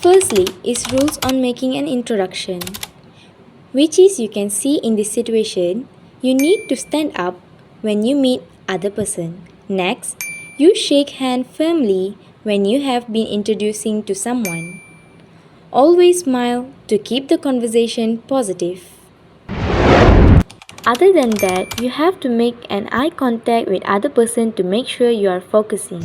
Firstly is rules on making an introduction, which is you can see in this situation, you need to stand up when you meet other person. Next, you shake hand firmly when you have been introducing to someone. Always smile to keep the conversation positive. Other than that, you have to make an eye contact with other person to make sure you are focusing.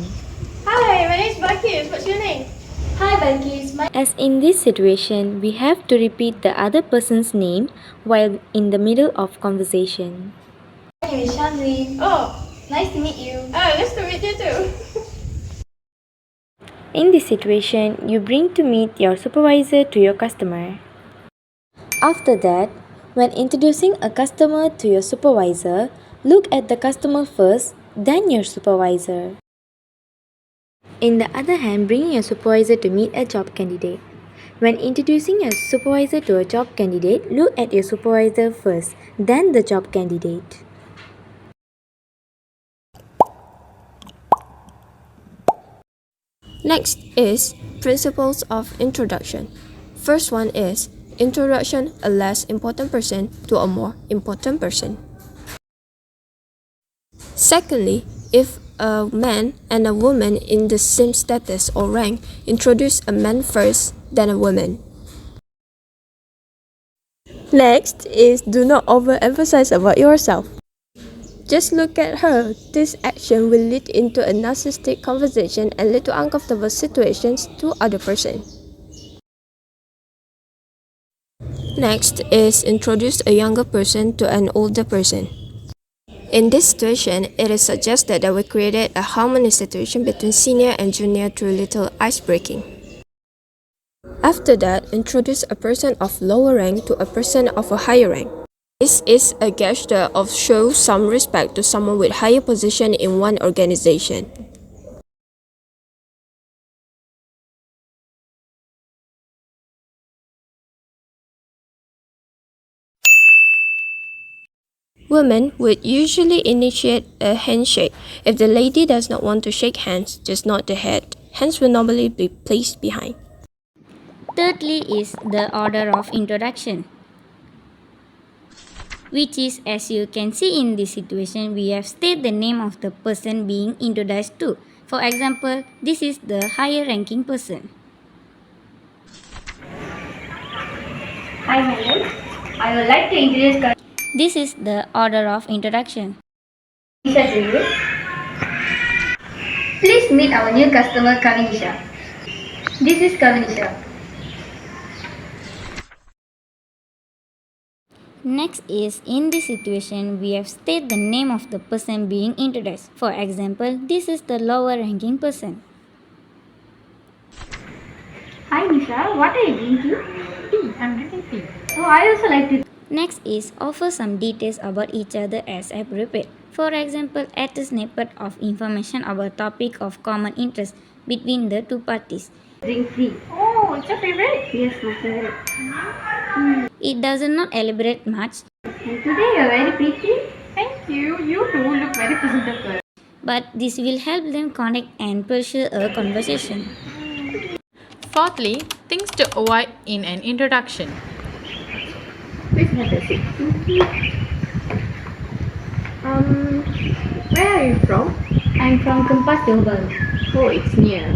Hi, my name is Bakis. What's your name? Hi, Bakis. As in this situation, we have to repeat the other person's name while in the middle of conversation. name is Shanzi. Oh, nice to meet you. Oh, nice to meet you too. In this situation, you bring to meet your supervisor to your customer. After that, when introducing a customer to your supervisor, look at the customer first, then your supervisor. In the other hand, bring your supervisor to meet a job candidate. When introducing your supervisor to a job candidate, look at your supervisor first, then the job candidate. Next is principles of introduction. First one is introduction a less important person to a more important person. Secondly, if a man and a woman in the same status or rank, introduce a man first, then a woman. Next is do not overemphasize about yourself. Just look at her. This action will lead into a narcissistic conversation and lead to uncomfortable situations to other person. Next is introduce a younger person to an older person. In this situation, it is suggested that we created a harmonious situation between senior and junior through little ice breaking. After that, introduce a person of lower rank to a person of a higher rank. This is a gesture of show some respect to someone with higher position in one organization. Women would usually initiate a handshake. If the lady does not want to shake hands, just nod the head. Hands will normally be placed behind. Thirdly is the order of introduction, which is, as you can see in this situation, we have stated the name of the person being introduced to. For example, this is the higher ranking person. Hi, madam. I would like to introduce This is the order of introduction. Kanisha to you. Please meet our new customer, Kanisha. This is Kanisha. Next is, in this situation, we have stated the name of the person being introduced. For example, this is the lower ranking person. Hi, Nisha. What are you drinking? Tea. I'm drinking tea. Oh, I also like to. Next is offer some details about each other as appropriate. For example, add a snippet of information about topic of common interest between the two parties. Drink free. Oh, it's your favorite? Yes, my favorite. It does not elaborate much, And today you are very pretty. Thank you. You too look very presentable. but this will help them connect and pursue a conversation. Fourthly, things to avoid in an introduction. Please have a seat. Where are you from? I'm from Kempas, Global. Oh, it's near.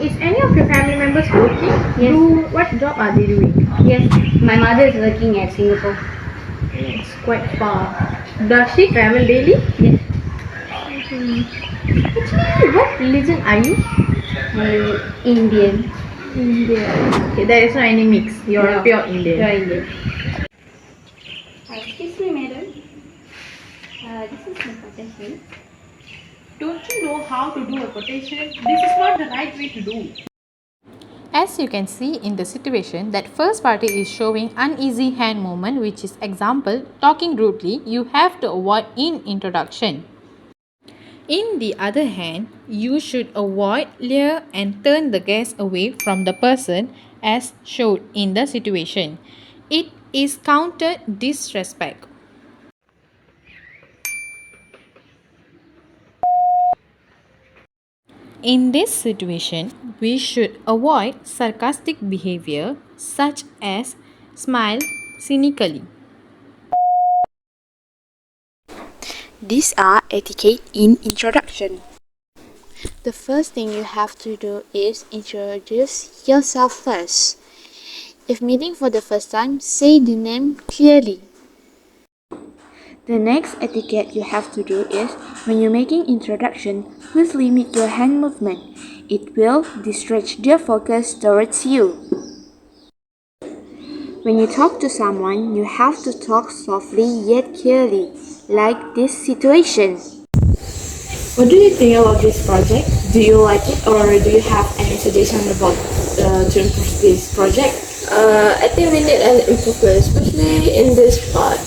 Is any of your family members working? Yes. What job are they doing? Yes, my mother is working at Singapore. It's quite far. Does she travel daily? Yes. Actually, what religion are you? Indian. Indian. Okay, there is no any mix. You're No. pure Indian. Pure Indian. Excuse me, madam. This is my quotation. Don't you know how to do a quotation? This is not the right way to do. As you can see in the situation that first party is showing uneasy hand movement, which is example talking rudely, you have to avoid in introduction. In the other hand, you should avoid leer and turn the gaze away from the person as shown in the situation. It is counter disrespect. In this situation, we should avoid sarcastic behavior such as smile cynically. These are etiquette in introduction. The first thing you have to do is introduce yourself first. If meeting for the first time, say the name clearly. The next etiquette you have to do is, when you're making introduction, please limit your hand movement. It will distract their focus towards you. When you talk to someone, you have to talk softly yet clearly, like this situation. What do you think about this project? Do you like it, or do you have any suggestion about to improve this project? I think we need an improvement, especially in this part.